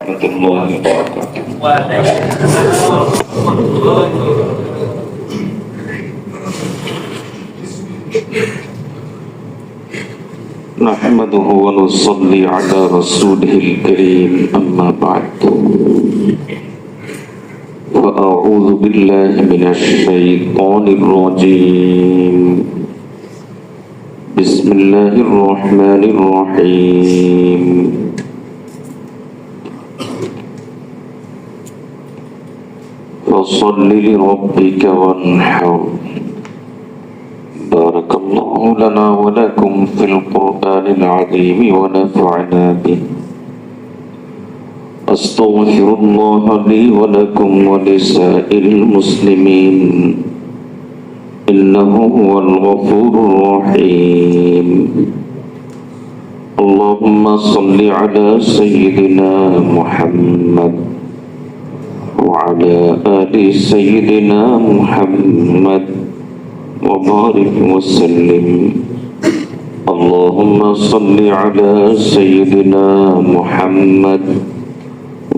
الله وبركاته. نحمده ونصلي على رسوله الكريم أما بعد فأعوذ بالله من الشيطان الرجيم بسم الله الرحمن الرحيم فصل لربك وانحر بارك الله لنا ولكم في القرآن العظيم ونفعنا به أستغفر الله لي ولكم ولسائر المسلمين إنه هو الغفور الرحيم اللهم صل على سيدنا محمد وعلى آل سيدنا محمد وبارك وسلم اللهم صل على سيدنا محمد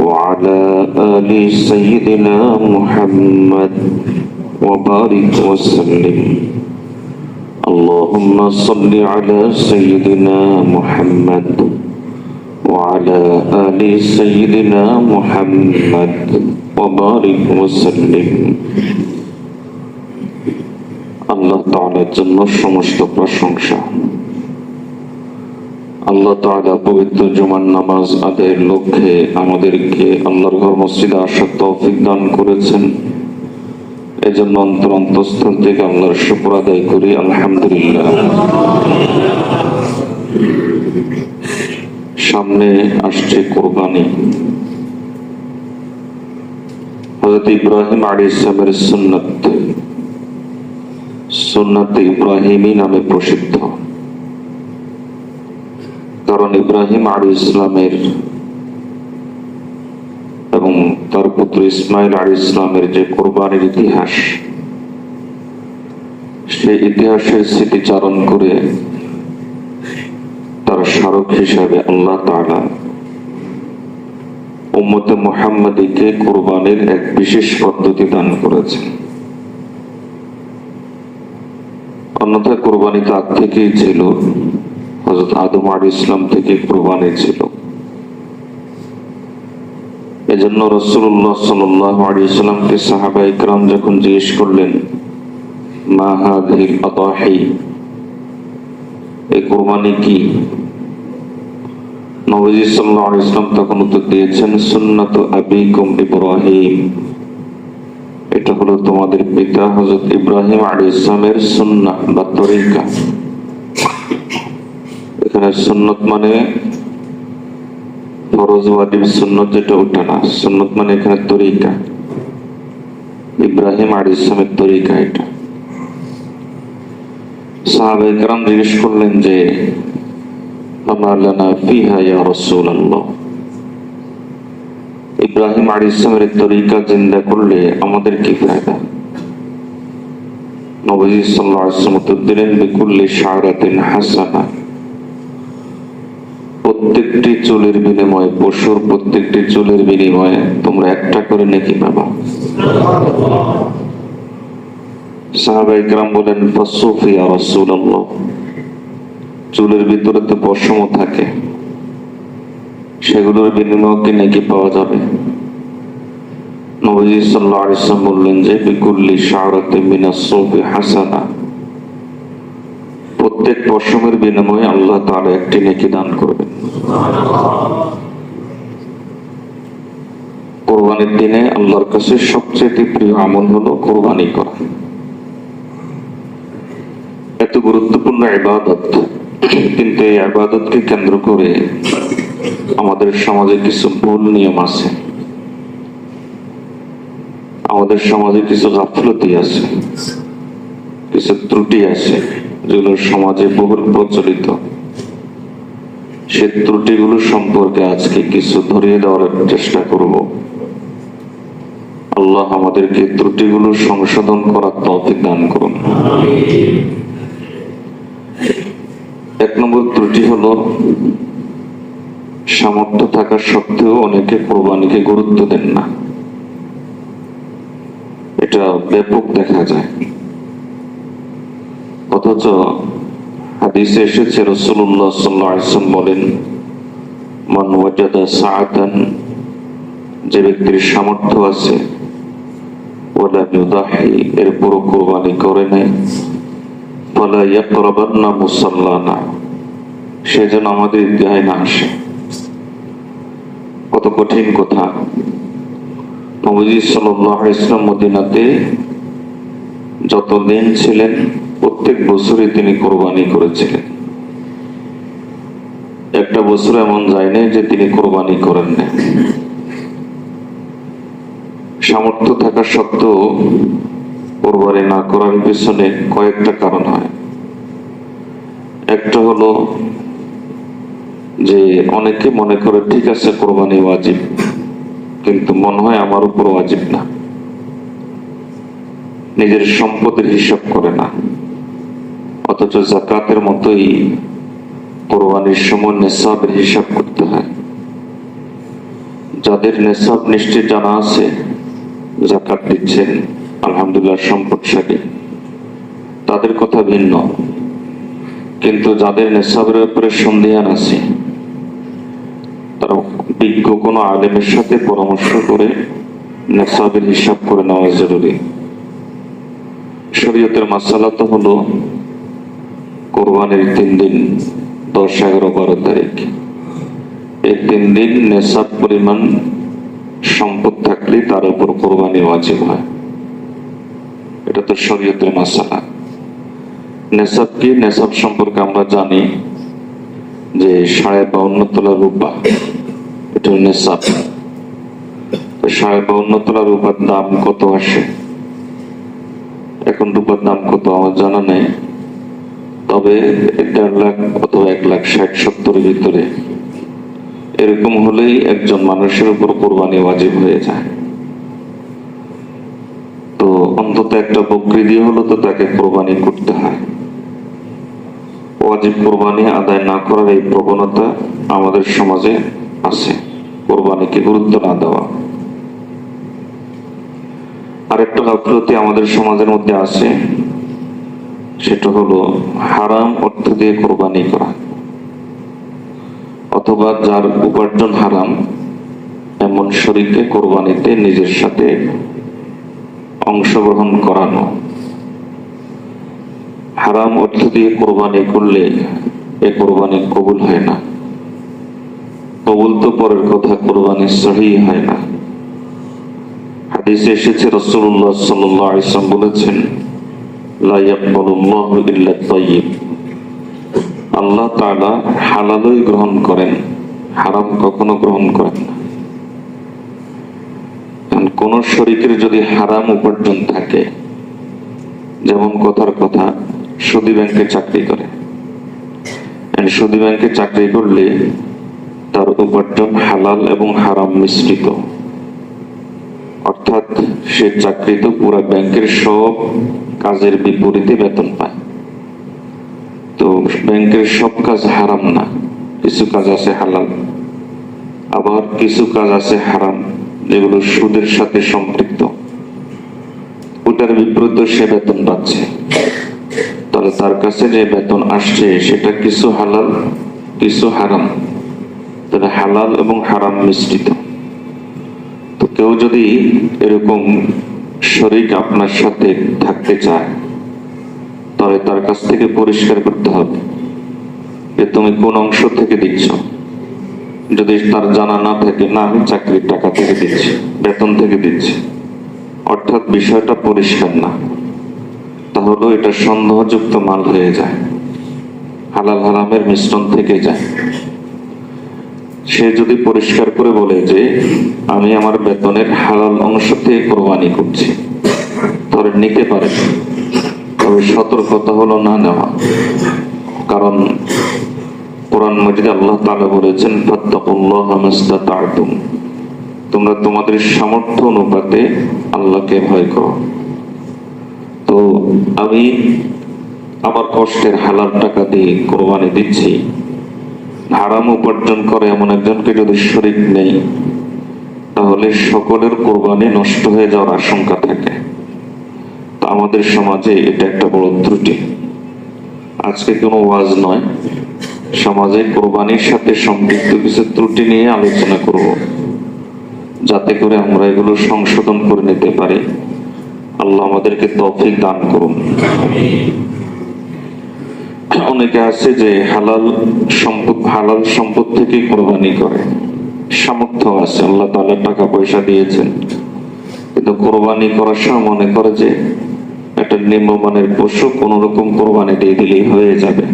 وعلى آل سيدنا محمد وبارك وسلم اللهم صل على سيدنا محمد وعلى آل سيدنا محمد وبارك وسلم আল্লাহ তাআলার জন্য সমস্ত প্রশংসা। আল্লাহ তাআলা পবিত্র জুমার নামাজ আদায়ের লক্ষ্যে আমাদেরকে আল্লাহর ঘর মসজিদে আসার তৌফিক দান করেছেন। এজন্য অন্তঃস্থল থেকে আল্লাহর শুকর আদায় করি আলহামদুলিল্লাহ। সামনে আসছে কোরবানি। হযরত ইব্রাহিম আলাইহিস সালামের সুন্নাত ইব্রাহিমী নামে প্রসিদ্ধ। কারণ ইব্রাহিম আলাইহিস সালামের এবং তার পুত্র ইসমাইল আলাইহিস সালামের যে কোরবানির ইতিহাস, সেই ইতিহাসের স্মৃতিচারণ করে তার স্মারক হিসাবে আল্লাহ তাআলা উম্মতে মুহাম্মাদীকে কোরবানির এক বিশেষ পদ্ধতি দান করেছেন। অন্যথায় কোরবানি তো আগ থেকেই ছিল, হযরত আদম আলাইহিস সালাম থেকে কোরবানি ছিল। এজন্য রাসূলুল্লাহ সাল্লাল্লাহু আলাইহি ওয়াসাল্লামকে সাহাবায়ে কেরাম যখন জিজ্ঞেস করলেন মা হাযিহিল আদাহি, এই কোরবানি কি? নবীজি সাল্লাল্লাহু আলাইহি ওয়াসাল্লাম তখন উত্তর দিয়েছেন সুন্নাতু আবিকুম ইব্রাহিম, এটা হলো তোমাদের পিতা হযরত ইব্রাহিম আলাইহিস সালামের সুন্নাহ বা তরিকা। এখানে সুন্নাত মানে ফরজ ওয়াজিব সুন্নাত যেটা ওটা না, সুন্নাত মানে এখানে তরিকা, ইব্রাহিম আলাইহিস সালামের তরিকা এটা। সাহাবায়ে কেরাম জিজ্ঞেস করলেন যে আমা লানা ফিহা ইয়া রাসূলুল্লাহ, ইব্রাহিম আলাইহিস সালামের তরিকা জিন্দা করলে আমাদের কি ফায়দা? নবী সাল্লাল্লাহু আলাইহি ওয়াসাল্লাম উত্তর দিলেন বিকুল্লি শারাতিন হাসানা, প্রত্যেকটি চুলের বিনিময়ে, পশুর প্রত্যেকটি চুলের বিনিময়ে তোমরা একটা করে নেকি পাবা। সাহাবায়ে কেরাম বলেন ফাসুফি ইয়া রাসূলুল্লাহ, চুলের ভিতরে তো পশমও থাকে, সেগুলোর বিনিময়ে কি নেকি পাওয়া যাবে? নবী সাল্লাল্লাহু আলাইহি ওয়াসাল্লাম বললেন যে বিকুল্লি শারাতিন মিনাস সুফি হাসানা, প্রত্যেক পশমের বিনিময়ে আল্লাহ তাআলা একটি নেকি দান করবেন। কোরবানির দিনে আল্লাহর কাছে সবচেয়ে প্রিয় আমল হলো কোরবানি করা। এত গুরুত্বপূর্ণ ইবাদত, কিন্তু এই ইবাদতকে কেন্দ্র করে আমাদের সমাজে কিছু ভুল নিয়ম আছে, আমাদের সমাজে কিছু গাফলতি আছে, কিছু ত্রুটি আছে যেগুলো সমাজে বহুল প্রচলিত। সেই ত্রুটিগুলো সম্পর্কে আজকে কিছু ধরিয়ে দেওয়ার চেষ্টা করব। আল্লাহ আমাদেরকে ত্রুটিগুলো সংশোধন করার তৌফিক দান করুন। এক নম্বর ত্রুটি হলো সামর্থ্য থাকা সত্ত্বেও অনেকে কোরবানিকে গুরুত্ব দেন না। এটা ব্যাপক দেখা যায়। অথচ হাদিসে এসেছে রাসূলুল্লাহ সাল্লাল্লাহু আলাইহি ওয়াসাল্লাম বলেন, মান ওয়াজাদা সাআতান, যে ব্যক্তির সামর্থ্য আছে, ওয়ালা ইউদাহি, এরপর কোরবানি করে নাই, ফালা ইয়াকরাবান্না মুসাল্লানা, সে যেন আমাদের ঈদগাহে না আসে। কত কঠিন কথা। নবীজি সাল্লাল্লাহু আলাইহি ওয়াসাল্লাম মদিনাতে যতদিন ছিলেন প্রত্যেক বছরই তিনি কোরবানি করেছিলেন। একটা বছর এমন যায় না যে তিনি কোরবানি করেন না। সামর্থ্য থাকা সত্ত্বেও কোরবানি না করার পিছনে কয়েকটা কারণ হয়। একটা হলো যে অনেকে মনে করে ঠিক আছে কোরবানি ওয়াজিব, কিন্তু মনে হয় আমার উপর ওয়াজিব না। নিজের সম্পদের হিসাব করে না। অথচ যাকাতের মতোই কোরবানির সময় নেসাবের হিসাব করতে হয়। যাদের নেসাব নিশ্চিত জানা আছে, যাকাত দিচ্ছেন, আলহামদুলিল্লাহ সম্পদশালী, তাদের কথা ভিন্ন। কিন্তু যাদের নেসাবের ব্যাপারে সন্দেহান আছে, তারা বিজ্ঞ কোনো আলেমের সাথে পরামর্শ করে নেসাবের হিসাব করে নেওয়া জরুরি। শরীয়তের মাসালা তো হলো কোরবানির 3 দিন, 10, 11, 12 তারিখ, এই 3 দিন নেসাব পরিমাণ সম্পদ থাকলে তার উপর কোরবানি ওয়াজিব হয়। এটা তো শরীয়তের মাসালা। নেসাব কি? নেসাব সম্পর্কে আমরা জানি যে 52.5 তোলা রূপা, এটা নেসাব। 52.5 তোলা রূপার দাম কত আসে? এখন রূপার দাম কত আমার জানা নেই, তবে 1.5 লাখ অথবা 1,60,70 ভিতরে এরকম হলেই একজন মানুষের উপর কোরবানি ওয়াজিব হয়ে যায়। তো অন্তত একটা বকরি দিয়ে হলো তো তাকে কোরবানি করতে হয়। ওয়াজিব কোরবানি আদায় না করার এই প্রবণতা আমাদের সমাজে আছে, কোরবানিকে গুরুত্ব না দেওয়া। আরেকটা গাফলতি আমাদের সমাজের মধ্যে আছে, সেটা হলো হারাম অর্থ দিয়ে কোরবানি করা, অথবা যার উপার্জন হারাম এমন শরীকে কোরবানিতে নিজের সাথে অংশগ্রহণ করানো। হারাম অর্থ দিয়ে কোরবানি করলে এ কোরবানি কবুল হয় না। কবুল তো পরের কথা, কোরবানি সহিহ হয় না। হাদিসে এসেছে রাসূলুল্লাহ সাল্লাল্লাহু আলাইহি ওয়াসাল্লাম বলেছেন, লা ইয়াকবালুল্লাহু ইল্লা তাইয়্যিব, আল্লাহ তাআলা হালালই গ্রহণ করেন, হারাম কখনো গ্রহণ করেন না। কোন শরীকের যদি হারাম উপার্জন থাকে, যেমন কথার কথা সুদী ব্যাংকে চাকরি করে, সুদী ব্যাংকে চাকরি করলে তার উপার্জন হালাল এবং হারাম মিশ্রিত, অর্থাৎ সে চাকরিতে পুরা ব্যাংকের সব কাজের বিপরীতে বেতন পায়। তো ব্যাংকের সব কাজ হারাম না, কিছু কাজ আছে হালাল, আবার কিছু কাজ আছে হারাম যেগুলো সুদের সাথে সম্পৃক্ত, ওটার বিপরীতে সে বেতন পাচ্ছে। তাহলে তার কাছে যে বেতন আসছে সেটা কিছু হালাল কিছু হারাম, তাহলে হালাল এবং হারাম মিশ্রিত। তো কেউ যদি এরকম শরীক আপনার সাথে থাকতে চায়, তাহলে তার কাছ থেকে পরিষ্কার করতে হবে যে তুমি কোন অংশ থেকে দিচ্ছ। যদি তার জানা না থাকে, না আমি চাকরির টাকা থেকে দিচ্ছি, বেতন থেকে দিচ্ছি, অর্থাৎ বিষয়টা পরিষ্কার না, তাহলে এটা সন্দেহযুক্ত মাল হয়ে যায়, হালাল হারামের মিশ্রণ থেকে যায়। সে যদি পরিষ্কার করে বলে যে আমি আমার বেতনের হালাল অংশ থেকে কোরবানি করছি, তাহলে নিতে পারে, তবে সতর্কতা হলো না নেওয়া। কারণ কোরআন মাজিদে আল্লাহ তাআলা বলেছেন, ফাত্তাকুল্লাহা মাসতাতা'তুম, তোমরা তোমাদের সামর্থ্য অনুপাতে আল্লাহকে ভয় করো। তো আমি আমার কষ্টের হালাল টাকা দিয়ে কোরবানি দিচ্ছি, হারাম উপার্জন করে এমন একজনকে যদি শরীক নেই, তাহলে সকলের কোরবানি নষ্ট হয়ে যাওয়ার আশঙ্কা থাকে। তা আমাদের সমাজে এটা একটা বড় ত্রুটি। আজকে কোনো ওয়াজ নয়, সমাজে কোরবানির সাথে সম্পৃক্ত কিছু ত্রুটি নিয়ে আলোচনা করব, যাতে করে আমরা এগুলো সংশোধন করে নিতে পারি। আল্লাহ আমাদেরকে তৌফিক দান করুন। অনেকে আছে যে হালাল সম্পদ থেকে কোরবানি করে, সামর্থ্য আছে, আল্লাহ তাআলা টাকা পয়সা দিয়েছেন, কিন্তু কোরবানি করার সময় মনে করে যে একটা নিম্নমানের পশু কোন রকম কোরবানি দিয়ে দিলেই হয়ে যাবে।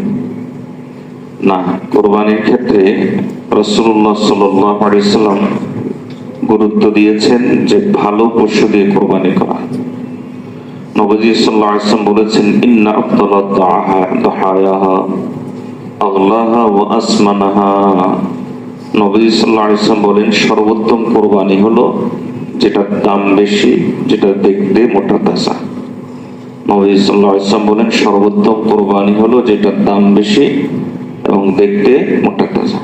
না, কোরবানির ক্ষেত্রে রাসূলুল্লাহ সাল্লাল্লাহু আলাইহি ওয়াসাল্লাম গুরুত্ব দিয়েছেন যে ভালো পশু দিয়ে কোরবানি করা। নবী সাল্লাল্লাহু আলাইহি ওয়াসাল্লাম বলেছেন, ইন্না আফদালাদ দাহায়াহা আগলাহা ওয়া আসমানাহা। নবী সাল্লাল্লাহু আলাইহি ওয়াসাল্লাম বলেন, সর্বোত্তম কোরবানি হলো যেটার দাম বেশি, যেটা দেখতে মোটা তাজা। নবী সাল্লাল্লাহু আলাইহি ওয়াসাল্লাম বলেন, সর্বোত্তম কোরবানি হলো যেটার দাম বেশি এবং দেখতে মোটা তাজা।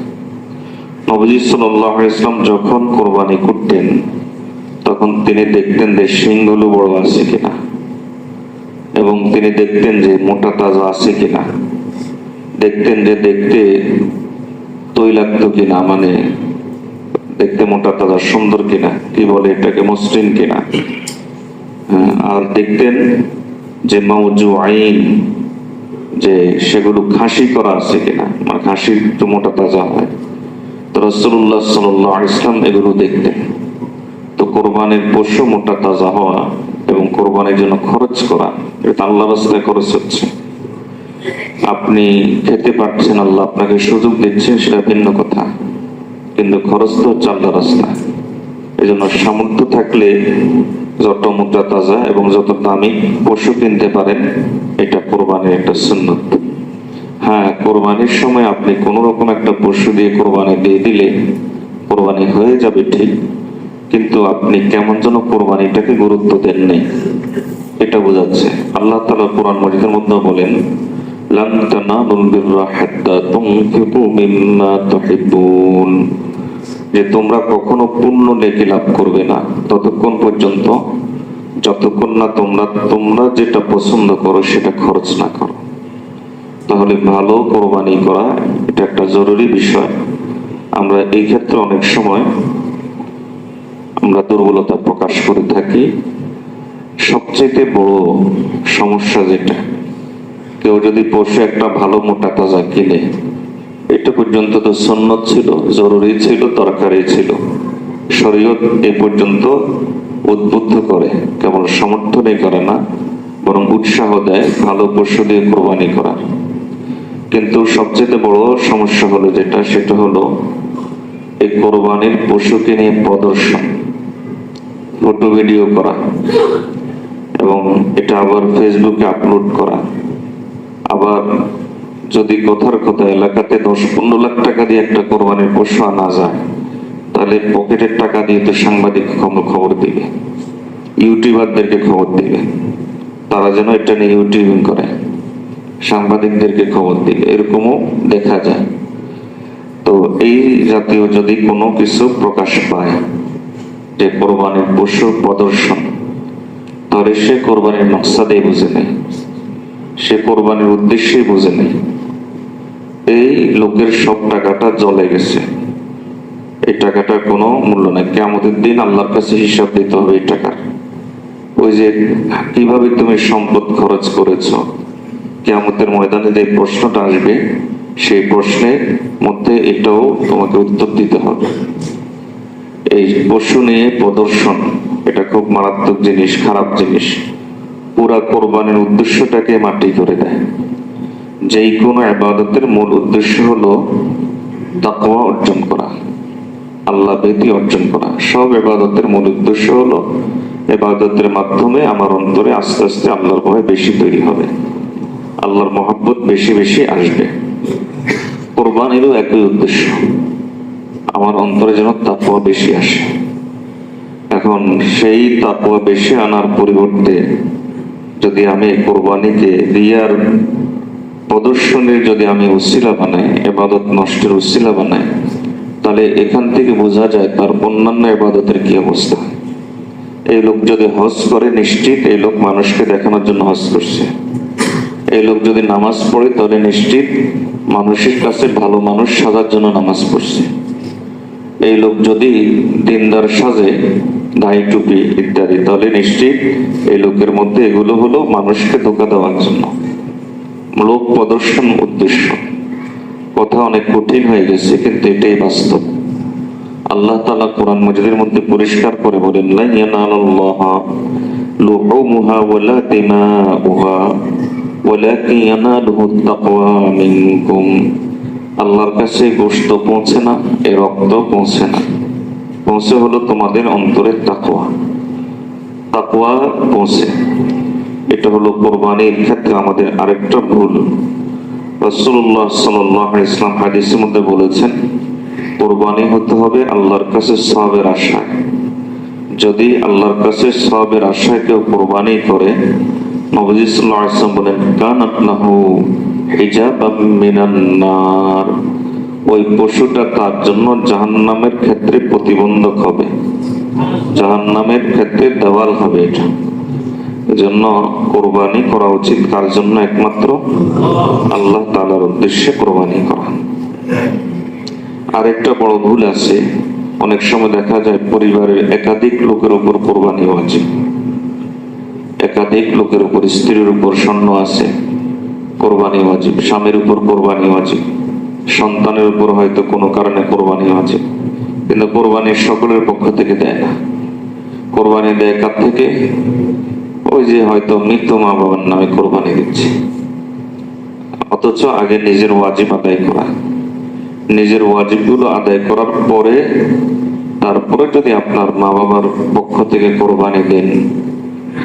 নবী সাল্লাল্লাহু আলাইহি ওয়াসাল্লাম যখন কোরবানি করতেন, তখন তিনি দেখতেন যে শিংগুলো বড় আছে কিনা, এবং তিনি দেখতেন যে মোটা তাজা আছে কিনা, দেখতেন যে দেখতে তৈলাক্ত কিনা, মানে দেখতে মোটা তাজা সুন্দর কিনা, কি বলে এটাকে, মসৃণ কিনা। আর দেখতেন যে মাউজু আইন, যে সেগুলো খাসি করা আছে কিনা, মানে খাসি একটু মোটা তাজা হয়। তো রাসূলুল্লাহ সাল্লাল্লাহু আলাইহি ওয়াসাল্লাম এগুলো দেখতেন। তো কোরবানির পশু মোটা তাজা হওয়া এবং কোরবানির জন্য খরচ করা, এটা আল্লাহর রাস্তায় খরচ হচ্ছে। আপনি খেতে পারছেন, আল্লাহ আপনাকে সুযোগ দিচ্ছেন, সেটা ভিন্ন কথা, কিন্তু খরচ তো হচ্ছে আল্লাহর রাস্তায়। এই জন্য সামর্থ্য থাকলে যত মোটা তাজা এবং যত দামি পশু কিনতে পারেন, এটা কোরবানির একটা সুন্নত। হ্যাঁ, কোরবানির সময় আপনি কোন রকম একটা পশু দিয়ে কোরবানি দিয়ে দিলে কোরবানি হয়ে যাবে ঠিক, কিন্তু আপনি কেমন যেন কোরবানিটাকে গুরুত্ব দেন নাই, এটা বোঝাচ্ছে। আল্লাহ তাআলা কোরআন মাজিদের মধ্যে বলেন, লান তানালুল বিররা হাত্তা তুনফিকু মিম্মা তুহিব্বুন, যে তোমরা কখনো পূর্ণ নেকি লাভ করবে না ততক্ষণ পর্যন্ত যতক্ষণ না তোমরা যেটা পছন্দ করো সেটা খরচ না করো। তাহলে ভালো কোরবানি করা এটা একটা জরুরি বিষয়। আমরা এই ক্ষেত্রে অনেক সময় আমরা দুর্বলতা প্রকাশ করে থাকি। সবচেয়ে বড় সমস্যা যেটা, কেউ যদি পশু একটা ভালো মোটা তাজা কিনে, এটা পর্যন্ত তো সুন্নত ছিল, জরুরি ছিল, দরকারি ছিল, শরীয়ত এই পর্যন্ত উদ্বুদ্ধ করে, কেবল সমর্থনই করে না, বরং উৎসাহ দেয় ভালো পশু দিয়ে কোরবানি করা। কিন্তু সবচেয়ে বড় সমস্যা হলো যেটা, সেটা হলো এই কোরবানির পশুকে নিয়ে প্রদর্শন, ফটো ভিডিও করা, এবং এটা আবার ফেসবুকে আপলোড করা। আবার যদি কথার কথা এলাকাতে 10-15 লাখ টাকা দিয়ে একটা কোরবানির পশু আনা যায়, তাহলে পকেটের টাকা দিয়ে তো সাংবাদিক খবর দিবে, ইউটিউবারদেরকে খবর দিবে, তারা যেন এটা নিয়ে ইউটিউবিং করে, সাংবাদিকদেরকে খবর দিবে, এরকমও দেখা যায়। তো এই জাতীয় যদি কোনো কিছু প্রকাশ পায় যে কোরবানির পশু প্রদর্শন, তাহলে সে কোরবানির মাকসাদেই বুঝে নেই, সে কোরবানির উদ্দেশ্যেই বুঝে নেই। এই লোকের সব টাকাটা জলে গেছে, এই টাকাটার কোনো মূল্য নাই। কিয়ামতের দিন আল্লাহর কাছে হিসাব দিতে হবে এই টাকার। ওই যে কিভাবে তুমি সম্পদ খরচ করেছো, কিয়ামতের ময়দানে যে প্রশ্নটা আসবে, সেই প্রশ্নের মধ্যে এটাও তোমাকে উত্তর দিতে হবে। এই পশু নিয়ে প্রদর্শন, এটা খুব মারাত্মক জিনিস, খারাপ জিনিস। পুরা কোরবানির উদ্দেশ্যটাকে মাটি করে দেয়। যেই কোনো ইবাদতের মূল উদ্দেশ্য হলো তাকওয়া অর্জন করা, আল্লাহ ভীতি অর্জন করা। সব ইবাদতের মূল উদ্দেশ্য হলো ইবাদতের মাধ্যমে আমার অন্তরে আস্তে আস্তে আল্লাহর ভয় বেশি তৈরি হবে, আল্লাহর মহব্বত বেশি বেশি আসবে। কোরবানিরও একই উদ্দেশ্য, আমার অন্তরে যেন তাকওয়া বেশি আসে। এখন সেই তাকওয়া বেশি আনার পরিবর্তে যদি আমি কোরবানিকে রিয়ার প্রদর্শনীর যদি আমি উসিলা বানাই, ইবাদত নষ্টের উসিলা বানাই, তাহলে এখান থেকে বোঝা যায় তার অন্যান্য ইবাদতের কি অবস্থা। এই লোক যদি হজ করে, নিশ্চিত এই লোক মানুষকে দেখানোর জন্য হজ করছে। এই লোক যদি নামাজ পড়ে, তাহলে নিশ্চিত মানুষের কাছে ভালো মানুষ সাজার জন্য নামাজ পড়ছে। এই লোক যদি দিনদার সাজে, দাড়ি টুপি ইত্যাদি, তাহলে নিশ্চিত এই লোকের মধ্যে এগুলো হলো মানুষকে ধোঁকা দেওয়ার জন্য, লোক প্রদর্শন উদ্দেশ্য। কথা অনেক কঠিন হয়ে গেছে, কিন্তু এটাই বাস্তব। আল্লাহ তাআলা কোরআন মাজিদের মধ্যে পরিষ্কার করে বলেন, লা ইয়ানালুল্লাহা লুহুমুহা ওয়ালা দিমাউহা ওয়ালাকিন ইয়ানালুহুত তাকওয়া মিনকুম। আল্লাহর কাছে গোশত পৌঁছে না, এর রক্ত পৌঁছে না, পৌঁছে হলো তোমাদের অন্তরের তাকওয়া। তাকওয়া পৌঁছে। এটা হলো কোরবানির ক্ষেত্রে আমাদের আরেকটা ভুল। রাসূলুল্লাহ সাল্লাল্লাহু আলাইহি ওয়াসাল্লাম হাদিসের মধ্যে বলেছেন, কোরবানি হতে হবে আল্লাহর কাছে সওয়াবের আশায়। যদি আল্লাহর কাছে সওয়াবের আশায় কেউ কোরবানি করে, নবী সাল্লাল্লাহু আলাইহি ওয়াসাল্লাম বলেন, কানাত লাহু হিজাবাম মিনান নার। ওই পশুটা তার জন্য জাহান্নামের ক্ষেত্রে প্রতিবন্ধক হবে, জাহান্নামের ক্ষেত্রে দেওয়াল হবে। এটা এজন্য কোরবানি করা উচিত কার জন্য? একমাত্র আল্লাহ তাআলার উদ্দেশ্যে কোরবানি করা। আরেকটা বড় ভুল আছে, অনেক সময় দেখা যায় পরিবারের একাধিক লোকের উপর কোরবানি ওয়াজিব। একাধিক লোকের উপর, স্ত্রীর উপর স্বর্ণ আছে, কোরবানি ওয়াজিব। স্বামীর উপর কোরবানি ওয়াজিব, সন্তানের উপর হয়তো কোনো কারণে কোরবানি ওয়াজিব, কিন্তু কোরবানি সকলের পক্ষ থেকে দেয় না। কোরবানি দেয় কার থেকে? ওই যে হয়তো মৃত মা বাবার নামে কোরবানি দিচ্ছে। অথচ আগে নিজের ওয়াজিব আদায় করা, নিজের ওয়াজিবগুলো আদায় করার পরে তারপরে যদি আপনার মা বাবার পক্ষ থেকে কোরবানি দেন,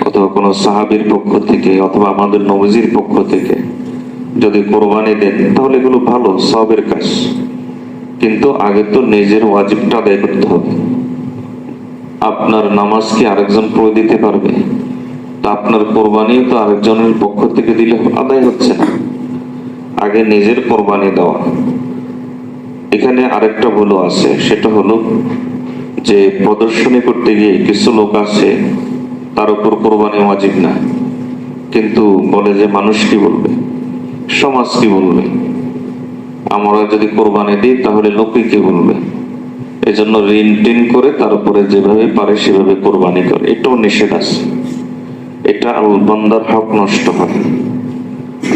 অথবা কোনো সাহাবীর পক্ষ থেকে, অথবা আমাদের নবীজির পক্ষ থেকে যদি কোরবানি দেন, তাহলে এগুলো ভালো, সওয়াবের কাজ। কিন্তু আগে তো নিজের ওয়াজিবটা আদায় করতে হবে। আপনার নামাজ কি আরেকজন পড়ে দিতে পারবে? তা আপনার কোরবানিও তো আরেকজনের পক্ষ থেকে দিলে আদায় হচ্ছে না। আগে নিজের কোরবানি দেওয়া। এখানে আরেকটা ভুল আছে, সেটা হলো যে প্রদর্শনী করতে গিয়ে কিছু লোক আছে, তার উপর কোরবানি ওয়াজিব না, কিন্তু বলে যে মানুষ কি বলবে, সমাজ কি বলবে, আমরা যদি কোরবানি দিই তাহলে লোকে কি বলবে। এজন্য ঋণ টিন করে তারপরে যেভাবে পারে সেভাবে কোরবানি করে। এটাও নিষেধ আছে। এটা বান্দার হক নষ্ট হয়।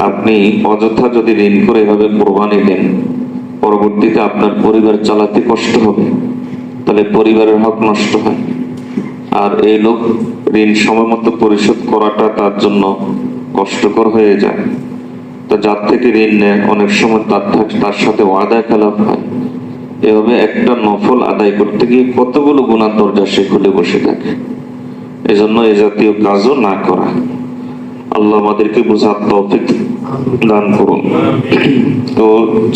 আপনি অযথা যদি ঋণ করে এভাবে কোরবানি দেন, পরবর্তীতে আপনার পরিবার চালাতে কষ্ট হবে, তাহলে পরিবারের হক নষ্ট হয়। আর এই লোক ঋণ সময় মতো পরিশোধ করাটা তার জন্য কষ্টকর হয়ে যায়। তো যার থেকে ঋণ নেয় অনেক সময় তার সাথে ওয়াদা খেলাপ হয়। এভাবে একটা নফল আদায় করতে গিয়ে কতগুলো গুনার দরজা সে খুলে বসে থাকে। এজন্য এই জাতীয় কাজও না করা। আল্লাহ আমাদেরকে বুঝার তৌফিক দান করুন। তো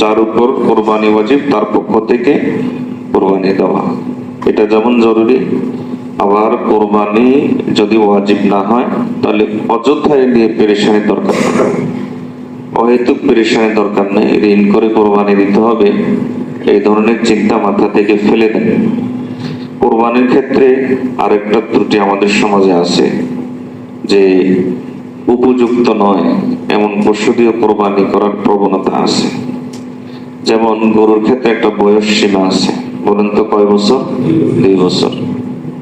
যার উপর কোরবানি ওয়াজিব তার পক্ষ থেকে কোরবানি দেওয়া, এটা যেমন জরুরি। আবার কোরবানি যদি ওয়াজিব না হয়, তাহলে অযথায় নিয়ে পেরেশানির দরকার নেই, অহেতুক পেরেশানির দরকার নেই। ঋণ করে কোরবানি দিতে হবে, এই ধরনের চিন্তা মাথা থেকে ফেলে দেন। কোরবানির ক্ষেত্রে আরেকটা ত্রুটি আমাদের সমাজে আছে, যে উপযুক্ত নয় এমন পশু দিয়ে কোরবানি করার প্রবণতা আছে। যেমন গরুর ক্ষেত্রে একটা বয়স সীমা আছে, বলেন তো কয় বছর? 2 বছর।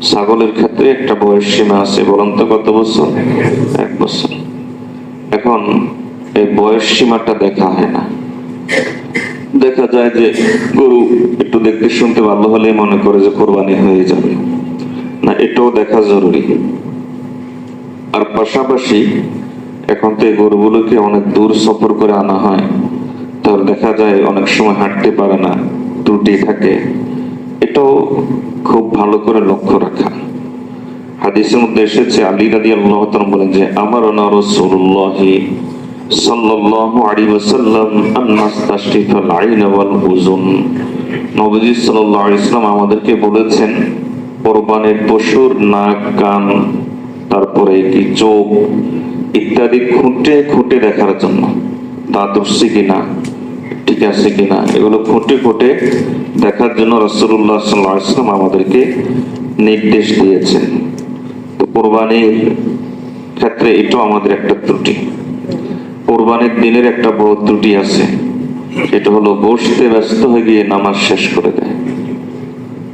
ছাগলের ক্ষেত্রে একটা বয়স সীমা আছে, বলেন তো কত বছর? 1 বছর। এখন এই বয়স সীমাটা দেখা হয় না। দেখা যায় যে গরু একটু দেখতে শুনতে ভালো হলে মনে করে যে কোরবানি হয়ে যাবে না, এটাও দেখা জরুরি। আর পাশাপাশি এখন তো এই গরুগুলোকে অনেক দূর সফর করে আনা হয়, তাহলে দেখা যায় অনেক সময় হাঁটতে পারে না, ত্রুটি থাকে। এটাও খুব ভালো করে লক্ষ্য রাখা। হাদিসের মধ্যে এসেছে, আলী রাদিয়াল্লাহু তাআলা বলেন যে আমারনা রাসূলুল্লাহ সাল্লাল্লাহু আলাইহি ওয়াসাল্লাম আন নাস্তাশরিফাল আইন ওয়াল উযুন। নবীজি সাল্লাল্লাহু আলাইহি ওয়াসাল্লাম আমাদেরকে বলেছেন কোরবানির পশুর নাক, কান, তারপরে কি চোখ ইত্যাদি খুঁটে খুঁটে দেখার জন্য। দাঁত উঠছে কিনা, ঠিক আছে কিনা, এগুলো খুঁটে খুঁটে দেখার জন্য রাসূলুল্লাহ সাল্লাল্লাহু আলাইহি ওয়াসাল্লাম আমাদেরকে নির্দেশ দিয়েছেন। তো কোরবানির ক্ষেত্রে এটাও আমাদের একটা ত্রুটি। কোরবানির দিনের একটা বড় ত্রুটি আছে, সেটা হলো বসতে ব্যস্ত হয়ে গিয়ে নামাজ শেষ করে দেয়।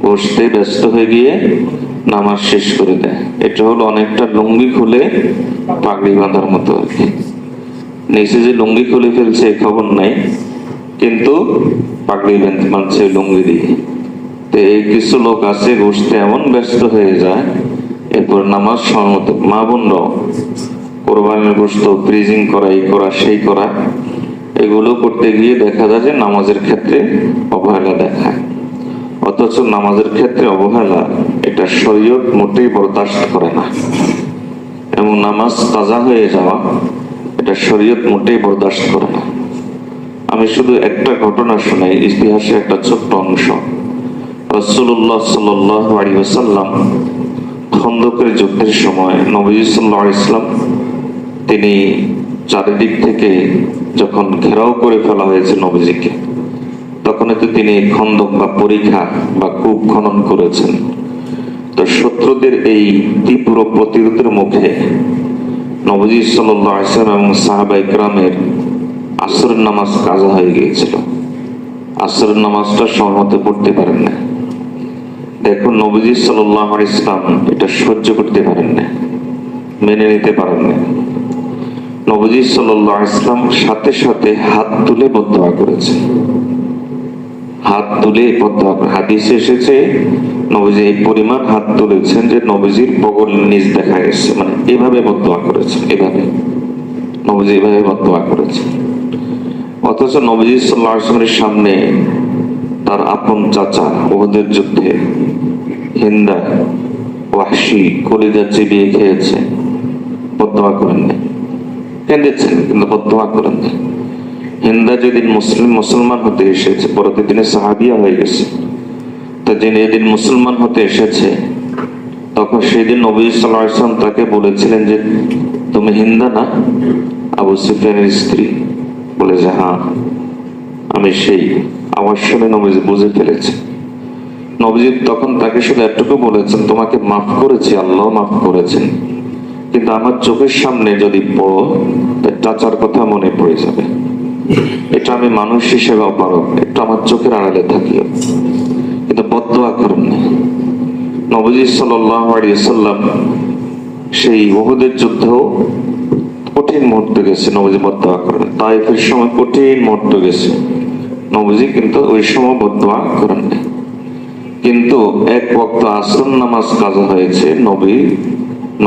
বসতে ব্যস্ত হয়ে গিয়ে নামাজ শেষ করে দেয়। এটা হলো অনেকটা লুঙ্গি খুলে পাগড়ি বাঁধার মতো আর কি। নিচে যে লুঙ্গি খুলে ফেলছে খবর নাই, কিন্তু পাগড়ি বাঁধছে লুঙ্গি দিয়ে। তো এই কিছু লোক আছে বসতে এমন ব্যস্ত হয়ে যায়, এরপর নামাজ সময় মতো মা বোনরাও কোরবানির গোশত ফ্রিজিং করা, এই করা সেই করা, এগুলো করতে গিয়ে দেখা যায় যে নামাজের ক্ষেত্রে অবহেলা দেখায়। অথচ নামাজের ক্ষেত্রে অবহেলা এটা শরীয়ত মোটেই বরদাস্ত করে না, এবং নামাজ কাজা হয়ে যাওয়া এটা শরীয়ত মোটেই বরদাস্ত করে না। আমি শুধু একটা ঘটনা শোনাই, ইতিহাসের একটা ছোট্ট অংশ। রাসূলুল্লাহ সাল্লাল্লাহু আলাইহি ওয়াসাল্লাম খন্দকের যুদ্ধের সময় নবী সাল্লাল্লাহু আলাইহি ওয়াসাল্লাম তিনি চারিদিক থেকে যখন ঘেরাও করে ফেলা হয়েছে নবীজিকে, তখন তো তিনি খন্দক বা পরিখা বা কূপ খনন করেছেন। তো শত্রুদের এই তীব্র প্রতিরোধের মুখে নবী সাল্লাল্লাহু আলাইহি ওয়াসাল্লাম এবং সাহাবায়ে কেরামের আসরের নামাজ কাজা হয়ে গিয়েছিল। আসরের নামাজটা সময়মতো পড়তে পারেন না। দেখুন নবী সাল্লাল্লাহু আলাইহি ওয়াসাল্লাম এটা সহ্য করতে পারেন না, মেনে নিতে পারেন না। নবী সাল্লাল্লাহু আলাইহি ওয়াসাল্লাম সাথে সাথে হাত তুলে বদদোয়া করেছেন। হাত তুলে বদদোয়া, হাদিসে এসেছে নবীজি এই পরিমাণ হাত তুলেছেন যে নবীজির বগল নিচ দেখা গেছে, মানে এভাবে বদদোয়া করেছেন, এভাবে নবীজি এভাবে বদদোয়া করেছেন। অথচ নবীজি সাল্লাল্লাহু আলাইহি ওয়াসাল্লামের সামনে তার আপন চাচা উহুদের যুদ্ধে হিন্দা ওয়াহশী কলিজা চিবিয়ে খেয়েছে, বদদোয়া করেন নাই, কেঁদেছেন কিন্তু বদদোয়া করেন নাই। হিন্দা যেদিন মুসলমান হতে এসেছে, পরবর্তী দিনে সাহাবিয়া হয়ে গেছে, তো যেদিন মুসলমান হতে এসেছে তখন সেদিন নবী সাল্লাল্লাহু আলাইহি ওয়াসাল্লাম তাকে বলেছিলেন যে তুমি হিন্দা না, আবু সুফিয়ানের স্ত্রী? বলে যে হ্যাঁ আমি সেই। আমার শুনে নবীজি বুঝে ফেলেছে। নবীজি তখন তাকে শুধু এতটুকু বলেছেন, তোমাকে মাফ করেছি, আল্লাহ মাফ করেছেন, কিন্তু আমার চোখের সামনে যদি পড়ো তার চাচার কথা মনে পড়ে যাবে। এটা আমি মানুষ হিসেবে অপারক, একটু আমার চোখের আড়ালে থাকিও, কিন্তু বদদোয়া করেন না। নবী সাল্লাল্লাহু আলাইহি ওয়াসাল্লাম সেই উহুদের যুদ্ধেও কঠিন মুহূর্তে গেছে, নবীজি বদদোয়া করেন। তায়েফের সময় কঠিন মুহূর্তে গেছে, নবীজি কিন্তু ওই সময় বদদোয়া করেন না। কিন্তু এক ওয়াক্ত আসর নামাজ কাজা হয়েছে,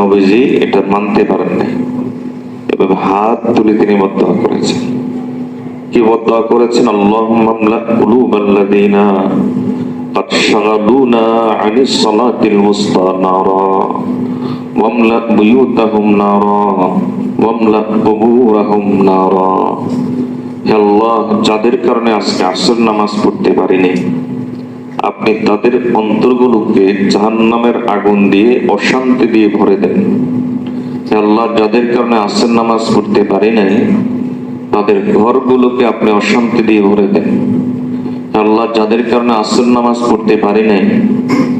নবীজি এটা মানতে পারেন না, এভাবে হাত তুলে তিনি বদদোয়া করেছেন। কি বদদোয়া করেছেন? আল্লাহুম্মা আমলা কুলুবাল্লাযিনা قد شغلونا عن الصلاة الوسطى نارا واملأ بيوتهم نارا واملأ قبورهم نارا। হে আল্লাহ, যাদের কারণে আজকে আসর নামাজ পড়তে পারিনি, আপনি তাদের অন্তরগুলোকে জাহান্নামের আগুন দিয়ে, অশান্তি দিয়ে ভরে দেন। হে আল্লাহ, যাদের কারণে আসর নামাজ পড়তে পারি নাই, তাদের ঘরগুলোকে আপনি অশান্তি দিয়ে ভরে দেন। আল্লাহ, যাদের কারণে আসর নামাজ পড়তে পারি নাই,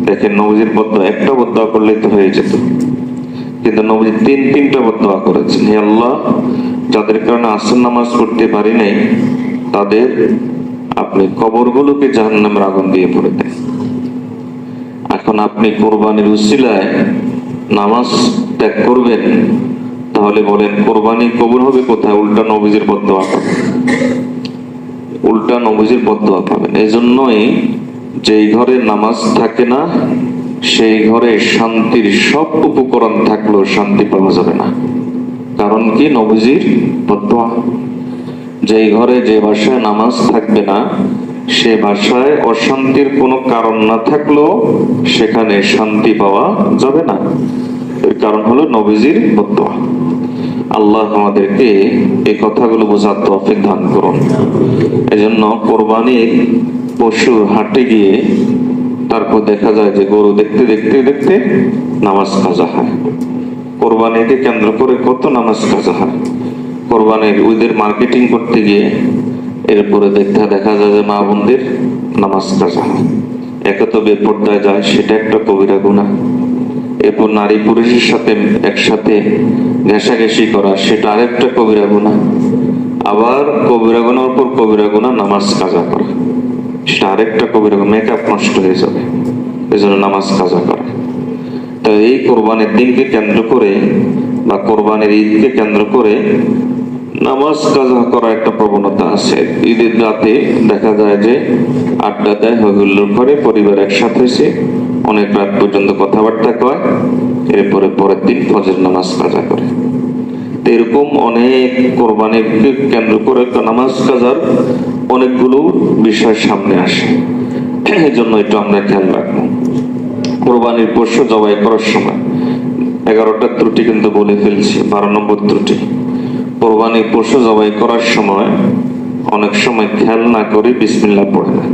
দেখেন নবীজির বদদোয়া একটা বদদোয়া করলেই তো হয়ে যেত, কিন্তু নবীজি তিনটা বদদোয়া করেছেন। হে আল্লাহ, যাদের কারণে আসর নামাজ পড়তে পারি নাই, তাদের আপনি কবরগুলোকে জাহান্নামের আগুন দিয়ে ভরে দেন। এখন আপনি কোরবানির উসিলায় নামাজ ত্যাগ করবেন, তাহলে বলেন কোরবানি কবুল হবে কোথায়? উল্টা নবীজির বদদোয়া পাবেন, উল্টা নবীজির বদদোয়া পাবেন। এই জন্যই যেই ঘরে নামাজ থাকে না, সেই ঘরে শান্তির সব উপকরণ থাকলেও শান্তি পাওয়া যাবে না। কারণ কি? নবীজির বদদোয়া। যেই ঘরে, যে বাসায় নামাজ থাকবে না, সে বাসায় অশান্তির কোনো কারণ না থাকলেও সেখানে শান্তি পাওয়া যাবে না। এর কারণ হলো নবীজির বদদোয়া। আল্লাহ আমাদেরকে এই কথাগুলো বোঝার তৌফিক দান করুন। এজন্য কোরবানির পশুর হাটে গিয়ে তারপর দেখা যায় যে গরু দেখতে দেখতে দেখতে নামাজ কাজা হয়। কোরবানিকে কেন্দ্র করে কত নামাজ কাজা হয়। কোরবানির ঈদের মার্কেটিং করতে গিয়ে এরপরে দেখা যায় যে মা বোনদের নামাজ কাজা হয়, একে তো বেপর্দায় যায়, সেটা একটা কবিরা গুনাহ। এরপর নারী পুরুষের সাথে একসাথে ঘেঁষাঘেঁষি করা, সেটা আরেকটা কবিরা গুনাহ। আবার কবিরা গুনার উপর কবিরা গুনাহ নামাজ কাজা করা, সেটা আরেকটা কবিরা গুনাহ, মেকআপ নষ্ট হয়ে যাবে, এই জন্য নামাজ কাজা করা। তো এই কোরবানির দিনকে কেন্দ্র করে বা কোরবানির ঈদকে কেন্দ্র করে নামাজ কাজা করার একটা প্রবণতা আছে। ঈদের রাতে দেখা যায় যে আড্ডা দেয়, হইহুল্লোড় করে, পরিবার একসাথে হয়েছে, অনেক রাত পর্যন্ত কথাবার্তা কয়, এরপরে পরের দিন ফজর নামাজ কাজা করে। এরকম অনেক কোরবানিকে কেন্দ্র করে নামাজ কাজার অনেকগুলো বিষয় সামনে আসে। এই জন্য একটু আমরা খেয়াল রাখবো। কোরবানির পশু জবাই করার সময় 11টা ত্রুটি কিন্তু বলে ফেলছি। 12 নম্বর ত্রুটি, কোরবানির পশু জবাই করার সময় অনেক সময় খেয়াল না করে বিসমিল্লাহ পড়ে না,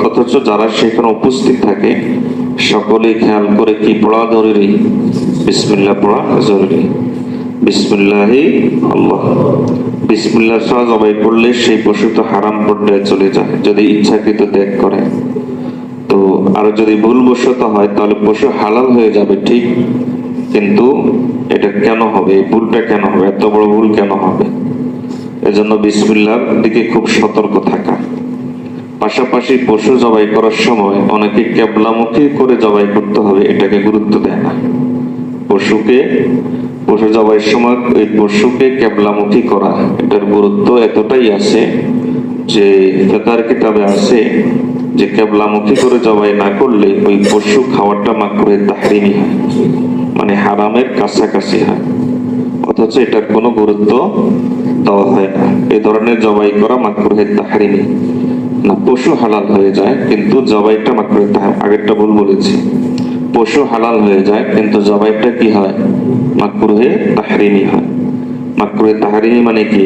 অথচ যারা সেখানে উপস্থিত থাকে সকলেই খেয়াল করে কি পড়া জরুরি, বিসমিল্লাহ পড়া জরুরি। বিসমিল্লাহি আল্লাহ, বিসমিল্লাহ ছাড়া জবাই করলে সেই পশু তো হারাম পর্যায়ে চলে যায় যদি ইচ্ছাকৃত ত্যাগ করে। তো আর যদি ভুলবশত হয় তাহলে পশু হালাল হয়ে যাবে ঠিক, কিন্তু এটা কেন হবে, এই ভুলটা কেন হবে, এত বড় ভুল কেন হবে? এজন্য বিসমিল্লাহর দিকে খুব সতর্ক থাকা। পাশাপাশি পশু জবাই করার সময় অনেকে কেবলামুখী করে জবাই করতে হবে, এটাকে গুরুত্ব দেয় না। পশু জবাইয়ের সময় এই পশুকে কেবলামুখী করা, এটার গুরুত্ব এতটাই আছে যে ফিকহের কিতাবে আছে যে কেবলামুখী করে জবাই না করলে ওই পশু খাওয়াটা মাকরুহে তাহরিমি হয়, মানে হারামের কাছাকাছি হয়, অথচ এটার কোনো গুরুত্ব দেওয়া হয় না। এই ধরনের জবাই করা মাকরুহে তাহরিমি না, পশু হালাল হয়ে যায় কিন্তু জবাইটা মাকরুহে তাহরিমি। আগেরটা ভুল বলেছি, পশু হালাল হয়ে যায় কিন্তু জবাইটা কি হয়, মাকরুহে তাহরিমি হয়। মাকরুহে তাহরিমি মানে কি,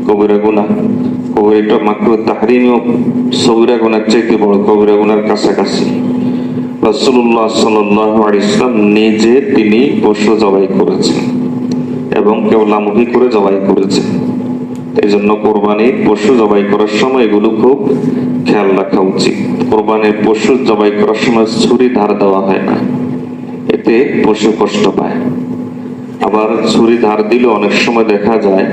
কবিরা গুনাহ। কবিরা মাকরুহে তাহরিমি সগীরা গুনার চাইতে বড়, কবিরা গুনার কাছাকাছি। রাসূলুল্লাহ সাল্লাল্লাহু আলাইহি ওয়াসাল্লাম নিজে তিনি পশু জবাই করেছেন এবং কেবলামুখী করে জবাই করেছেন। এই জন্য কোরবানির পশু জবাই করার সময় এগুলো খুব খেয়াল রাখা উচিত। কোরবানির পশু জবাই করার সময় ছুরি ধার দেওয়া হয় না, এতে পশু কষ্ট পায়। আবার ছুরি ধার দিলে অনেক সময় দেখা যায়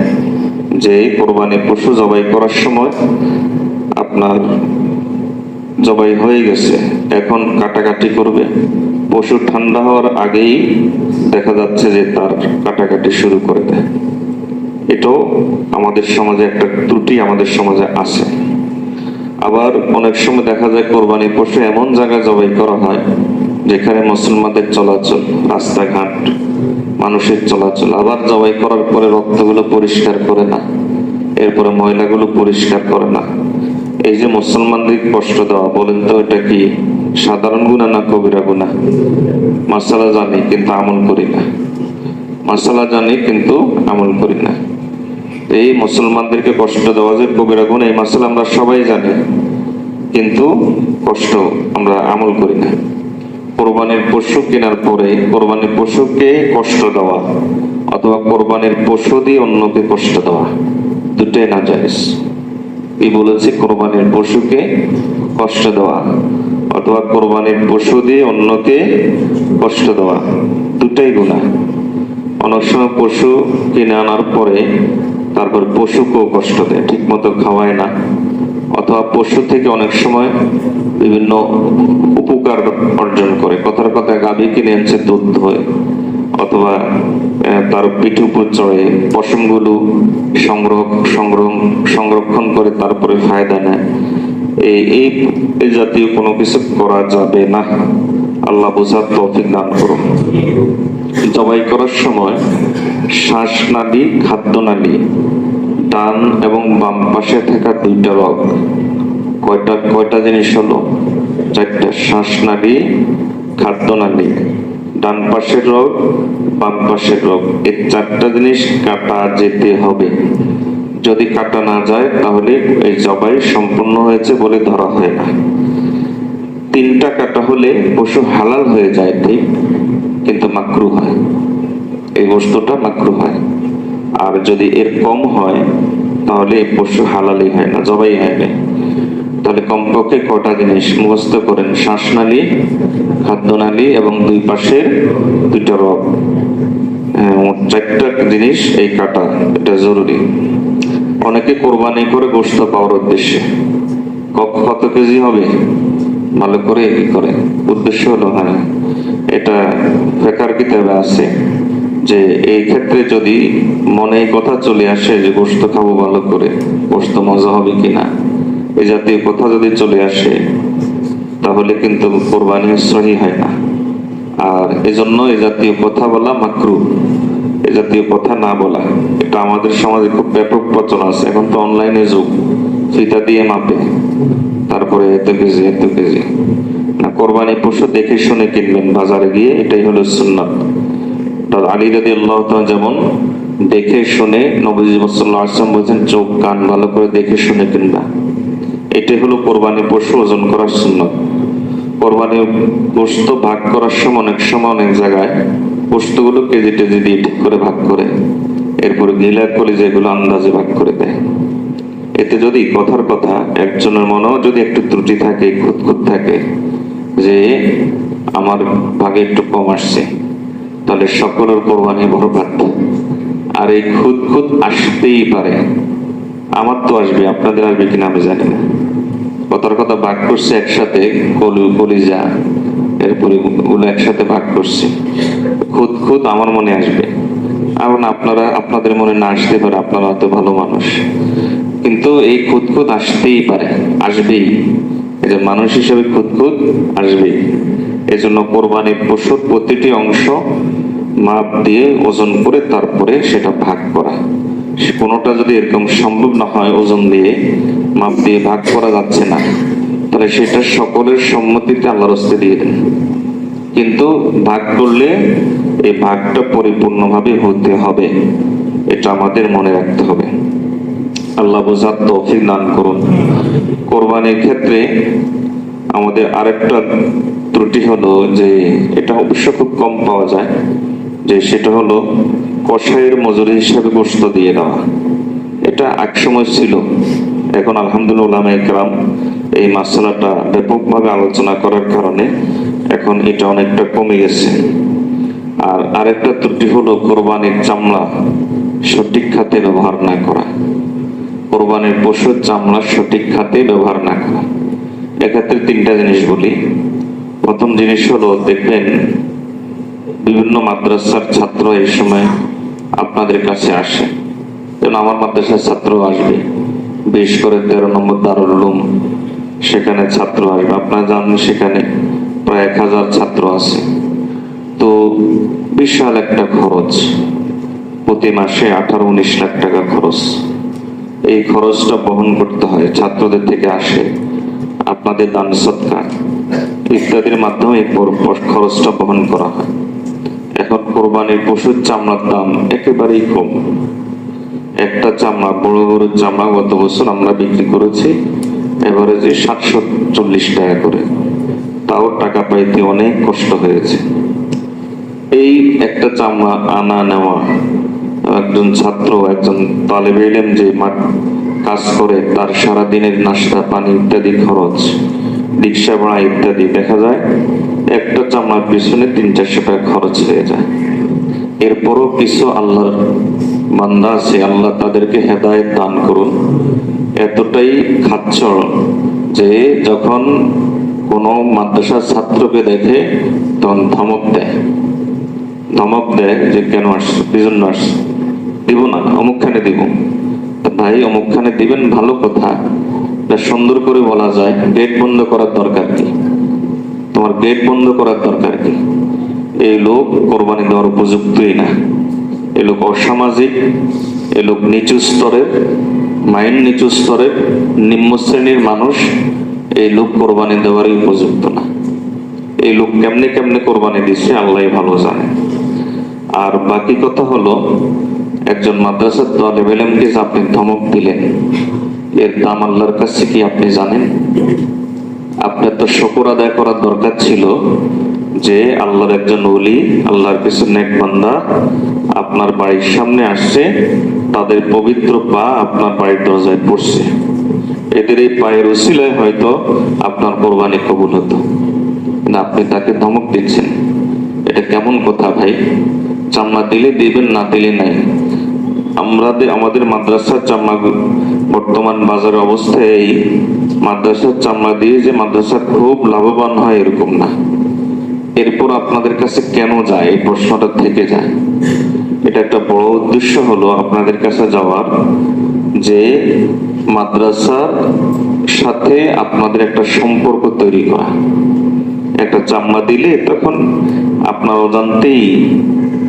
যে কোরবানির পশু জবাই করার সময় আপনার জবাই হয়ে গেছে, এখন কাটাকাটি করবে, পশু ঠান্ডা হওয়ার আগেই দেখা যাচ্ছে যে তার কাটাকাটি শুরু করে দেয়। এটাও আমাদের সমাজে একটা ত্রুটি, আমাদের সমাজে আছে। আবার অনেক সময় দেখা যায় কোরবানির পশু এমন জায়গায় জবাই করা হয় যেখানে মুসলমানদের চলাচল, রাস্তাঘাট, মানুষের চলাচল। আবার জবাই করার পরে রক্তগুলো পরিষ্কার করে না, এরপরে ময়লাগুলো পরিষ্কার করে না। এই যে মুসলমানদের কষ্ট দেওয়া, বলেন তো এটা কি সাধারণ গুনাহ না কবিরা গুনাহ? মাসালা জানি কিন্তু আমল করি না, মাসালা জানি কিন্তু আমল করি না। এই মুসলমানদেরকে কষ্ট দেওয়া যে কবিরা গুনাহ, এই মাসালা আমরা সবাই জানি কিন্তু কষ্ট আমরা আমল করি না। কোরবানির পশু কেনার পরে কোরবানির পশুকে কষ্ট দেওয়া অথবা কোরবানির পশু দিয়ে অন্যকে কষ্ট দেওয়া, দুটোই নাজায়েজ। কি বলেছে, কোরবানির পশুকে কষ্ট দেওয়া অথবা কোরবানির পশু দিয়ে অন্যকে কষ্ট দেওয়া, দুটাই গুনাহ। অনেক সময় পশু কিনে আনার পরে তারপর পশুকেও কষ্ট দেয়, ঠিক মতো খাওয়ায় না, অথবা পশু থেকে অনেক সময় বিভিন্ন উপকার অর্জন করে। কথার কথা গাভী কিনে আনছে দুধ হয়ে, অথবা তার পিঠে উপর চড়ে পশমগুলো সংরক্ষণ করে তারপরে ফায়দা নেয়। এই জাতীয় কোনো কিছু করা যাবে না। আল্লাহ বোঝার তৌফিক দান করুন। জবাই করার সময় শ্বাসনালী, খাদ্যনালী, ডান এবং বাম পাশে থাকা দুইটা রগ, কয়টা জিনিস হলো, চারটা। শ্বাসনালী, খাদ্যনালী, ডান পাশের রগ, বাম পাশের রগ, এই চারটা জিনিস কাটা যেতে হবে। যদি কাটা না যায় তাহলে এই জবাই সম্পূর্ণ হয়েছে বলে ধরা হয় না। 3টা কাটা হলে পশু হালাল হয়ে যায় ঠিক, কিন্তু মাকরুহ হয়, এই বস্তুটা মাকরুহ হয়। আর যদি এর কম হয় তাহলে এই পশু হালালই হয় না, জবাই হয় না। তাহলে কমপক্ষে কটা জিনিস মুখস্থ করেন: শ্বাসনালী, খাদ্যনালী এবং দুই পাশের দুইটা রগ। মোট 4টা জিনিস এই কাটা, এটা জরুরি। অনেকে কোরবানি করে গোশত পাওয়ার উদ্দেশ্যে কত কেজি হবে ভালো করে করে উদ্দেশ্য হলো, হ্যাঁ এটা ফিকহের কিতাবে আছে যে এই ক্ষেত্রে যদি মনে কথা চলে আসে যে গোশত খাবো ভালো করে, গোশত মজা হবে কিনা, এই জাতীয় কথা যদি চলে আসে তাহলে কিন্তু কোরবানি সহি হয় না। আর এজন্য এই জাতীয় কথা বলা মাকরুহ, এই জাতীয় কথা না বলা। এটা আমাদের সমাজে খুব ব্যাপক প্রচলন আছে। এখন তো অনলাইনে যুগ, ফিতা দিয়ে মাপে, তারপরে এত কেজি না। কোরবানি পশু দেখে শুনে কিনবেন বাজারে গিয়ে, এটাই হলো সুন্নাত। আলী রাদিয়াল্লাহু তাআলা যেমন দেখে শুনে, নবী সাল্লাল্লাহু আলাইহি ওয়াসাল্লাম বলেছেন চোখ কান ভালো করে দেখে শুনে কিনবা। এটাই হলো কোরবানি পশু ওজন করার সুন্নাত। কোরবানির গোশত ভাগ করার সময় অনেক সময় অনেক জায়গায় গোশতগুলো কেজি টেজি দিয়ে ঠিক করে ভাগ করে, এরপরে গিলা কলিজা এগুলো আন্দাজে ভাগ করে দেয়। এতে যদি কথার কথা একজনের মনেও যদি একটু ত্রুটি থাকে, খুঁতখুত থাকে যে আমার ভাগে একটু কম আসছে, তাহলে সকলের কোরবানি বরবাদ। আর এই খুঁতখুত আসতেই পারে, আমার তো আসবে, আপনাদের আসবে কিনা আমি জানি না। কথার কথা ভাগ করছে একসাথে, কলিজা এরপরে গুলো একসাথে ভাগ করছে, খুঁত আমার মনে আসবে। এখন আপনাদের মনে না আসতে পারে, আপনারা তো ভালো মানুষ, কিন্তু এই খুঁত আসতেই পারে, আসবেই। এই যে মানুষ হিসেবে খুঁত আসবেই। এই জন্য কোরবানির পশুর প্রতিটি অংশ মাপ দিয়ে ওজন করে তারপরে সেটা ভাগ করা। কোনোটা যদি এরকম সম্ভব না হয়, ওজন দিয়ে মাপ দিয়ে ভাগ করা যাচ্ছে না, তাহলে সেটা সকলের সম্মতিতে আল্লাহর রাস্তায় দিয়ে দেন। কিন্তু ভাগ করলে এই ভাগটা পরিপূর্ণভাবে হতে হবে, এটা আমাদের মনে রাখতে হবে। আল্লাহ বোঝার তৌফিক দান করুন। কোরবানির ক্ষেত্রে আমাদের আরেকটা ত্রুটি হলো যে, এটা অবশ্য খুব কম পাওয়া যায়, যে সেটা হলো কসাইয়ের মজুরি হিসাবে গোশত দিয়ে দেওয়া। এটা এক সময় ছিল, এখন আলহামদুলিল্লাহ উলামায়ে কেরাম এই মাসআলাটা ব্যাপকভাবে আলোচনা করার কারণে এখন এটা অনেকটা কমে গেছে। আর আরেকটা ত্রুটি হলো কোরবানির চামড়া সঠিক খাতে ব্যবহার না করা। কোরবানির পশুর চামড়া সঠিক খাতে ব্যবহার না করা। এক্ষেত্রে 3টা জিনিস বলি। প্রথম জিনিস হলো, দেখবেন বিভিন্ন মাদ্রাসার ছাত্র এই সময় আপনাদের কাছে আসে, যেমন আমার মাদ্রাসার ছাত্র আসবে, বিশেষ করে 13 নম্বর দারুল উলুম, সেখানে ছাত্র আসবে। আপনারা জানেন সেখানে প্রায় 1000 ছাত্র আছে। তো বিশাল একটা খরচ, প্রতি মাসে 18-19 লাখ টাকা খরচ। এই খরচটা বহন করতে হয়, ছাত্রদের থেকে আসে, আপনাদের দান সদকা ইত্যাদির মাধ্যমে এই খরচটা বহন করা হয়। এখন কোরবানির পশুর চামড়ার দাম একেবারেই কম। একটা চামড়া, বড় বড় চামড়া গত বছর আমরা বিক্রি করেছি এভারেজে 740 টাকা করে, তাও টাকা পাইতে অনেক কষ্ট হয়েছে। এই একটা চামড়া আনা নেওয়া, একজন ছাত্র, একজন তালেবে ইলম যে কাজ করে, তার সারা দিনের নাস্তা পানি ইত্যাদি খরচ, রিক্সা ভাড়া ইত্যাদি, দেখা যায় একটা চামড়ার পিছনে 300-400 টাকা খরচ হয়ে যায়। এরপরও কিছু আল্লাহর বান্দা আছে, আল্লাহ তাদেরকে হেদায়েত দান করুন, এতটাই খাচ্ছল যে যখন কোনো মাদ্রাসার ছাত্রকে দেখে তখন ধমক দেয় যে কেন আসছো, কি জন্য আসছো, দিব না, অমুকখানে দিব। ভাই অমুকখানে দিবেন ভালো কথা, সুন্দর করে বলা যায়, গেট বন্ধ করার দরকার কি, তোমার গেট বন্ধ করার দরকার কি? এই লোক কোরবানি দেওয়ার উপযুক্তই না, এ লোক অসামাজিক, এ লোক নিচু স্তরের, মাইন্ড নিচু স্তরের, নিম্ন শ্রেণীর মানুষ। এই লোক কোরবানি দেওয়ারই উপযুক্ত না। এই লোক কেমনে কোরবানি দিচ্ছে আল্লাহই ভালো জানে। আর বাকি কথা হলো, একজন মাদ্রাসার তালেবে ইলমকে যে আপনি ধমক দিলেন, এর দাম আল্লাহর কাছে কি আপনি জানেন? আপনার তো শুকর আদায় করার দরকার ছিল যে আল্লাহর একজন ওলি, আল্লাহর কিছু নেক বান্দা আপনার বাড়ির সামনে আসছে, তাদের পবিত্র পা আপনার বাড়ির দরজায় পড়ছে, এদের এই পায়ের উসিলায় হয়তো আপনার কোরবানি কবুল হতো, না আপনি তাকে ধমক দিচ্ছেন। এটা কেমন কথা ভাই? চামড়া দিলে দিবেন, না দিলে নাই। আমাদের মাদ্রাসার চামড়া বর্তমান বাজারের অবস্থায় এই মাদ্রাসার চামড়া দিয়ে যে মাদ্রাসা খুব লাভবান হয় এরকম না। এরপর আপনাদের কাছে কেন যায়, এই প্রশ্নটা থেকে যায়। এটা একটা বড় উদ্দেশ্য হলো আপনাদের কাছে যাওয়ার, যে মাদ্রাসার সাথে আপনাদের একটা সম্পর্ক তৈরি করা। একটা চামড়া দিলে তখন আপনার অজান্তেই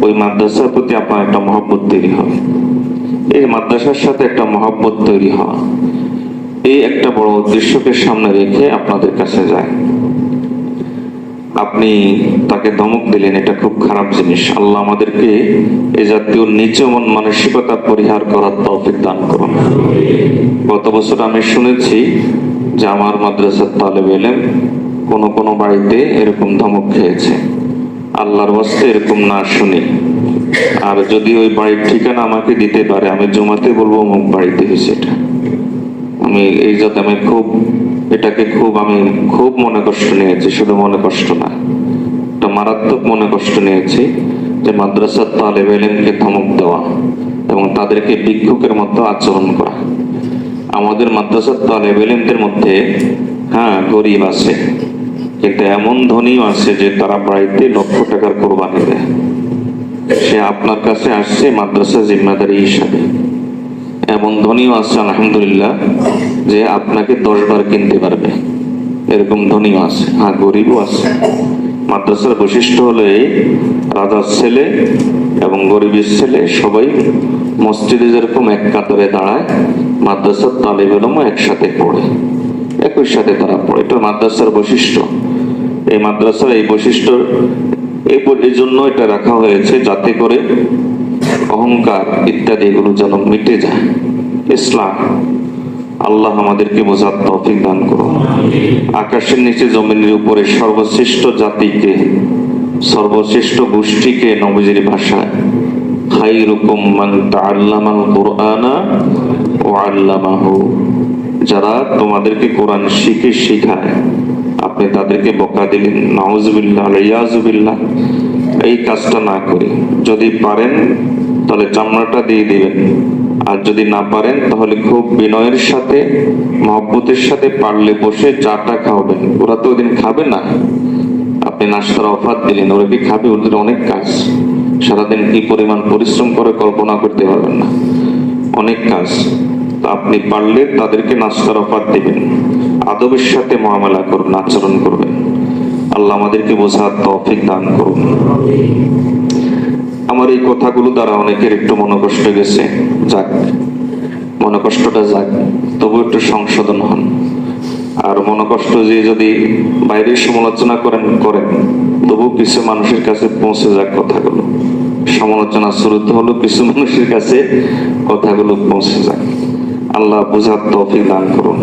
ওই মাদ্রাসার প্রতি আপনার একটা মহব্বত তৈরি হবে, এই মাদ্রাসার সাথে একটা মহব্বত তৈরি হওয়া, এই একটা বড় উদ্দেশ্যকে সামনে রেখে আপনাদের কাছে যায়। আপনি তাকে ধমক দিলেন, এটা খুব খারাপ জিনিস। আল্লাহ আমাদেরকে এ জাতীয় নিচু মন মানসিকতা পরিহার করার তৌফিক দান করুন। গত বছর আমি শুনেছি যে আমার মাদ্রাসার তালেব ইলম কোন বাড়িতে এরকম ধমক খেয়েছে। আল্লাহর ওয়াস্তে এরকম না শুনি, আর যদি ওই বাড়ির ঠিকানা আমাকে দিতে পারে, আমি জমাতে বলবো অমুক বাড়িতে হয়েছে এটা। আমি এই যাতে আমি এটাকে খুব মনে কষ্ট নিয়েছি, শুধু মনে কষ্ট না, একটা মারাত্মক মনে কষ্ট নিয়েছি যে মাদ্রাসার তালেব ইলমকে ধমক দেওয়া এবং তাদেরকে ভিক্ষুকের মতো আচরণ করা। আমাদের মাদ্রাসার তালেব ইলমদের মধ্যে গরিব আছে, কিন্তু এমন ধনীও আছে যে তারা বাড়িতে লক্ষ টাকার কোরবানি দেয়। সে আপনার কাছে আসছে মাদ্রাসা জিম্মাদারি হিসাবে। এমন ধনীও আছে আলহামদুলিল্লাহ যে আপনাকে 10 বার কিনতে পারবে, এরকম ধনীও আছে। গরিবও আছে। মাদ্রাসার বৈশিষ্ট্য হলো এই, রাজার ছেলে এবং গরিবের ছেলে সবাই মসজিদে যেরকম এক কাতারে দাঁড়ায়, মাদ্রাসার তালেব ইলমও একসাথে পড়ে, একই সাথে তারা পড়ে। এটা মাদ্রাসার বৈশিষ্ট্য। এই মাদ্রাসার এই বৈশিষ্ট্য এই জন্য এটা রাখা হয়েছে যাতে করে অহংকার ইত্যাদি এগুলো যেন মিটে যায়। ইসলাম, আল্লাহ আমাদেরকে বোঝার তৌফিক দান করুন। আকাশের নিচে জমিনের উপরে সর্বশ্রেষ্ঠ জাতিকে, সর্বশ্রেষ্ঠ গোষ্ঠীকে নবীজির ভাষায় খায়রুকুম মান তাআল্লামাল কুরআনা ওয়া আল্লামাহু, যারা তোমাদেরকে কোরআন শিখায়, আপনি তাদেরকে বকা দিলেন। নাউজুবিল্লাহ, ইয়াজুবিল্লাহ, এই কাজটা না করি। যদি পারেন তাহলে চামড়াটা দিয়ে দিবেন, আর যদি না পারেন তাহলে খুব বিনয়ের সাথে মহব্বতের সাথে পারলে বসে চাটা খাওয়াবেন। ওরা তো ওদিন খাবে না, আপনি নাস্তার অফার দিলেন, ওরা কি খাবে? ওদের অনেক কাজ, সারাদিন কি পরিমাণ পরিশ্রম করে কল্পনা করতে পারবেন না, অনেক কাজ। তা আপনি পারলে তাদেরকে নাস্তার অফার দিবেন, আদবের সাথে মুআমালা করুন, আচরণ করবেন। আল্লাহ আমাদেরকে বোঝার তৌফিক দান করুন। আমার এই কথাগুলো দ্বারা অনেকের একটু মনোকষ্ট গেছে, যাক, মনোকষ্টটা যাক, তবু একটু সংশোধন হন। আর মনোকষ্ট যে যদি বাইরের সমালোচনা করেন তবু কিছু মানুষের কাছে পৌঁছে যাক কথাগুলো। সমালোচনা শুরুতে হলো কিছু মানুষের কাছে কথাগুলো পৌঁছে যাক। আল্লাহ বুঝার তৌফিক দান করুন।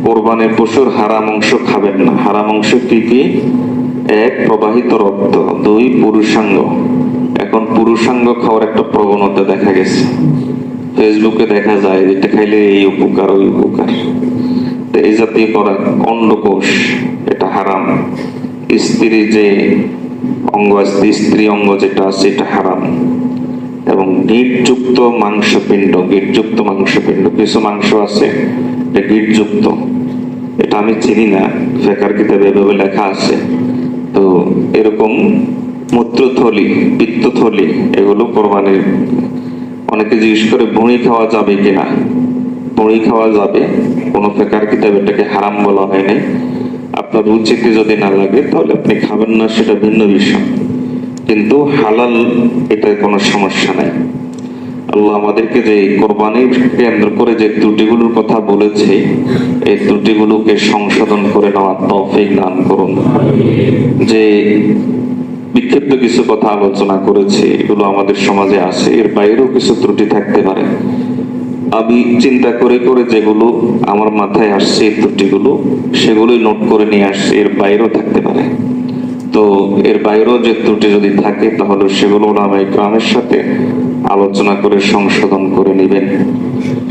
কোরবানির পশুর হারাম অংশ খাবেন না। হারাম অংশ কি কি? 1, প্রবাহিত রক্ত, 2, পুরুষাঙ্গ। এখন পুরুষাঙ্গ খাওয়ার একটা প্রবণতা দেখা গেছে, ফেসবুকে দেখা যায়, যেটা খাইলে এই উপকার ওই উপকার। এই জাতীয় করা, অন্ডকোষ, এটা হারাম। স্ত্রী যে অঙ্গ আছে, স্ত্রী অঙ্গ যেটা আছে, এটা হারাম। এবং গিটযুক্ত মাংসপিণ্ড, কিছু মাংস আছে এটা গিটযুক্ত, এটা আমি চিনি না, ফেকার কিতাবে এভাবে লেখা আছে। তো এরকম মূত্রথলি, পিত্তথলি, এগুলো কোরবানির। অনেকে জিজ্ঞেস করে ভুঁড়ি খাওয়া যাবে কিনা। ভুঁড়ি খাওয়া যাবে, কোনো ফেকার কিতাবে এটাকে হারাম বলা হয় নাই। আপনার রুচিতে যদি না লাগে তাহলে আপনি খাবেন না, সেটা ভিন্ন বিষয়, কিন্তু হালাল, এটার কোনো সমস্যা নাই। আল্লাহ আমাদেরকে যে কোরবানির কেন্দ্র করে যে ত্রুটিগুলোর কথা বলেছে, এই ত্রুটিগুলোকে সংশোধন করে নেওয়ার তৌফিক দান করুন। যে বিক্ষিপ্ত কিছু কথা আলোচনা করেছে, এগুলো আমাদের সমাজে আছে, এর বাইরেও কিছু ত্রুটি থাকতে পারে। আমি চিন্তা করে যেগুলো আমার মাথায় আসছে এই ত্রুটিগুলো, সেগুলোই নোট করে নিয়ে আসছে, এর বাইরেও থাকতে পারে। তো এর বাইরেও যে ত্রুটি যদি থাকে তাহলে সেগুলো ওলামায়ে কেরামের সাথে আলোচনা করে সংশোধন করে নেবেন।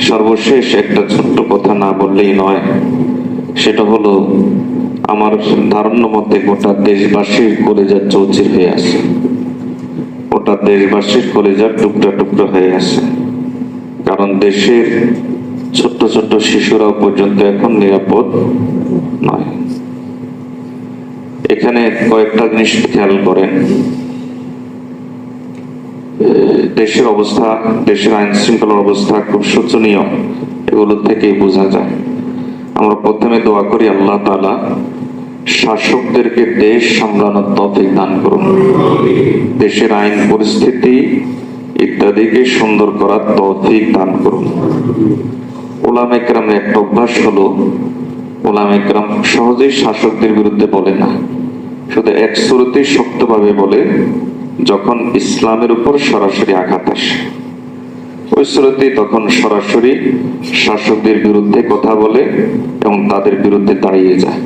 সর্বশেষ একটা ছোট্ট কথা না বললেই নয়, সেটা হলো আমার ধারণা মতে গোটা দেশবাসীর কলেজা চৌচির হয়ে আছে, গোটা দেশবাসীর কলেজার টুকরা টুকরা হয়ে আছে। কারণ দেশের ছোট্ট ছোট্ট শিশুরাও পর্যন্ত এখন নিরাপদ নয়। এখানে কয়েকটা জিনিস খেয়াল করেন। দেশের অবস্থা, দেশের আইন শৃঙ্খলার অবস্থা খুব শোচনীয়, এগুলো থেকেই বোঝা যায়। আমরা প্রথমে দোয়া করি আল্লাহ তাআলা শাসকদেরকে দেশ সামলানোর তৌফিক দান করুন, দেশের আইন পরিস্থিতি ইত্যাদিকে সুন্দর করার তৌফিক দান করুন। ওলামায়ে কেরামের একটা অভ্যাস হলো, ওলামায়ে কেরাম সহজেই শাসকদের বিরুদ্ধে বলে না, শুধু এক সুরতেই শক্তভাবে বলে যখন ইসলামের উপর সরাসরি আঘাত আসে, ওই সুরতেই তখন সরাসরি শাসকদের বিরুদ্ধে কথা বলে এবং তাদের বিরুদ্ধে দাঁড়িয়ে যায়।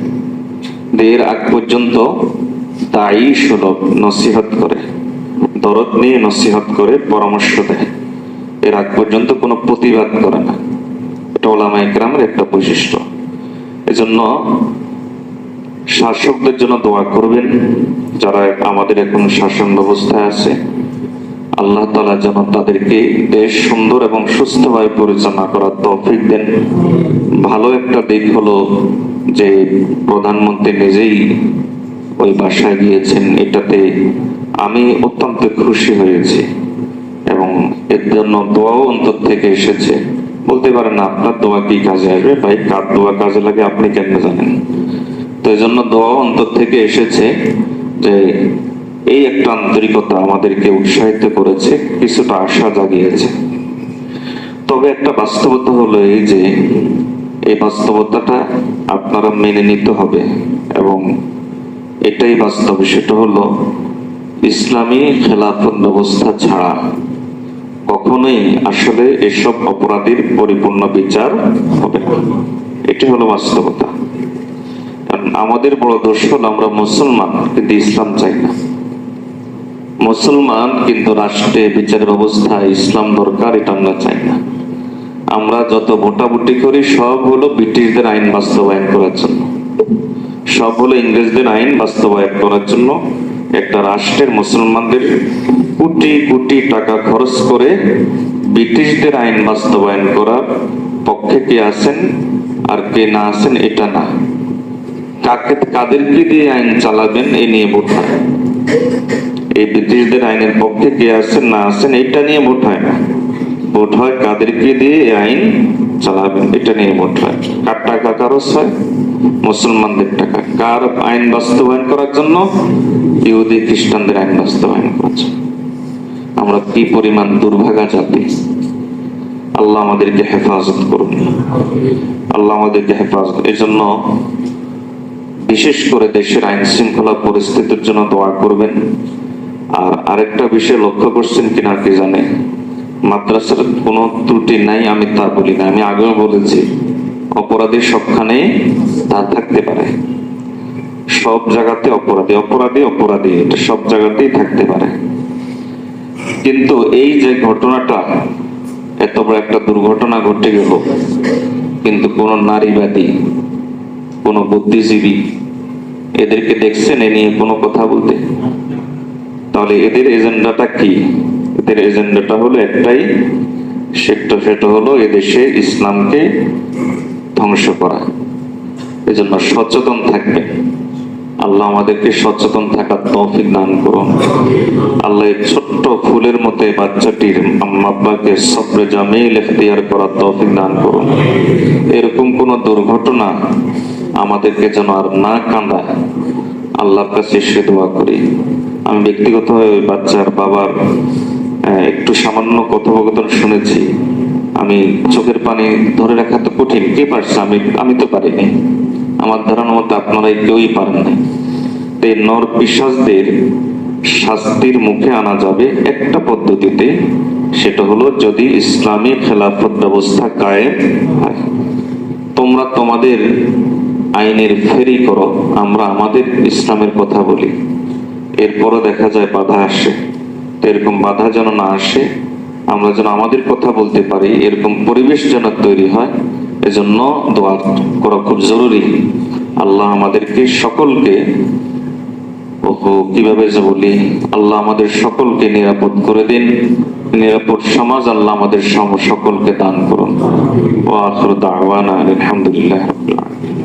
এর আগ পর্যন্ত দায়ী সুলভ নসিহত করে, দরদ নিয়ে নসিহত করে, পরামর্শ দেয়, এর আগ পর্যন্ত কোনো প্রতিবাদ করে না। এটা ওলামায়ে কেরামের একটা বৈশিষ্ট্য। এজন্য শাসকদের জন্য দোয়া করবেন, যারা আমাদের এখন শাসন ব্যবস্থায় আছে। আল্লাহ তাআলা যেন তাদেরকে দেশ সুন্দর এবং সুস্থভাবে পরিচালনা করার তৌফিক দেন। ভালো একটা দিক হলো যে প্রধানমন্ত্রী নিজেই ওই বাসায় গিয়েছেন, এটাতে আমি অত্যন্ত খুশি হয়েছি এবং এর জন্য দোয়াও অন্তর থেকে এসেছে। বলতে পারেন আপনার দোয়া কি কাজে আসবে? ভাই, কার দোয়া কাজে লাগে আপনি কেন জানেন? তো এই জন্য দোয়াও অন্তর থেকে এসেছে যে এই একটা আন্তরিকতা আমাদেরকে উৎসাহিত করেছে, কিছুটা আশা জাগিয়েছে। তবে একটা বাস্তবতা হলো এই যে এই বাস্তবতাটা আপনারা মেনে নিতে হবে এবং এটাই বাস্তব। সেটা হলো ইসলামী খেলাফত ব্যবস্থা ছাড়া কখনোই আসলে এসব অপরাধীর পরিপূর্ণ বিচার হবে না। এটি হলো বাস্তবতা। আমাদের বড় দোষ হলো আমরা মুসলমান কিন্তু ইসলাম চাই না। মুসলমান কিন্তু রাষ্ট্রে বিচার ব্যবস্থায় ইসলাম দরকার, এটা আমরা চাই না। আমরা যত ভোটাভুটি করি সব হলো ব্রিটিশদের আইন বাস্তবায়ন করার জন্য, সব হলো ইংরেজদের আইন বাস্তবায়ন করার জন্য। একটা রাষ্ট্রের মুসলমানদের কোটি কোটি টাকা খরচ করে ব্রিটিশদের আইন বাস্তবায়ন করার পক্ষে কে আছেন আর কে না আছেন এটা না, কাদেরকে দিয়ে আইন চালাবেন এই নিয়ে ভোট হয়। এই ব্রিটিশদের আইনের পক্ষে কে আছেন না আছেন এটা নিয়ে ভোট হয় না, ভোট হয় কাদেরকে দিয়ে আইন চালাবেন এটা নিয়ে ভোট হয়। কার টাকা খরচ হয়? মুসলমানদের টাকা। কার আইন বাস্তবায়ন করার জন্য? ইহুদি খ্রিস্টানদের আইন বাস্তবায়ন করার জন্য। আমরা কি পরিমাণ দুর্ভাগা জাতি! আল্লাহ আমাদেরকে হেফাজত করুন, আল্লাহ আমাদেরকে হেফাজত। এই জন্য বিশেষ করে দেশের আইন শৃঙ্খলা পরিস্থিতির জন্য দোয়া করবেন। আর আরেকটা বিষয় লক্ষ্য করছেন কিনা কি জানে, মাদ্রাসার কোনো ত্রুটি নাই আমি তা বলি না, আমি আগেও বলেছি অপরাধী সবখানে তা থাকতে পারে, সব জায়গাতে অপরাধী অপরাধী অপরাধী এটা সব জায়গাতেই থাকতে পারে। কিন্তু এই যে ঘটনাটা, এত বড় একটা দুর্ঘটনা ঘটে গেল, কিন্তু কোন নারীবাদী, কোন বুদ্ধিজীবী এদেরকে দেখছেন এ নিয়ে কোনো কথা বলতে? তাহলে এদের এজেন্ডাটা কি? এদের এজেন্ডাটা হলো একটাই, সেটা হলো এদেশে ইসলামকে ধ্বংস করা। এজন্য সচেতন থাকবেন। আল্লাহ আমাদেরকে সচেতন থাকার তৌফিক দান করুন। আল্লাহ এই ছোট্ট ফুলের মতো বাচ্চাটির আম্মা আব্বাকে সবরে জামিল ইখতিয়ার করার তৌফিক দান করুন। এরকম কোন দুর্ঘটনা আমাদেরকে যেন আর না কাঁদায়, আল্লাহর কাছে সে দোয়া করি। আমি ব্যক্তিগতভাবে ওই বাচ্চার বাবার একটু সামান্য কথোপকথন শুনেছি। আমি চোখের পানি ধরে রাখা তো কঠিন, কে পারছে? আমি তো পারিনি। আমার ধারণা মতো আপনারাই কেউই পারেন নাই। এই নর পিশাচদের শাস্তির মুখে আনা যাবে একটা পদ্ধতিতে, সেটা হলো যদি ইসলামী খেলাফত ব্যবস্থা কায়েম হয়। তোমরা তোমাদের আইনের ফেরি করো, আমরা আমাদের ইসলামের কথা বলি। এরপরও দেখা যায় বাধা আসে। তো এরকম বাধা যেন না আসে, আমরা যেন আমাদের কথা বলতে পারি, এরকম পরিবেশ যেন তৈরি হয়, এজন্য দোয়া করা খুব জরুরি। আল্লাহ আমাদেরকে সকলকে, কিভাবে যে বলি, আল্লাহ আমাদের সকলকে নিরাপদ করে দিন, নিরাপদ সমাজ আল্লাহ আমাদের সকলকে দান করুন। ওয়া আখিরু দাওয়ানা আলহামদুলিল্লাহি রাব্বিল আলামিন।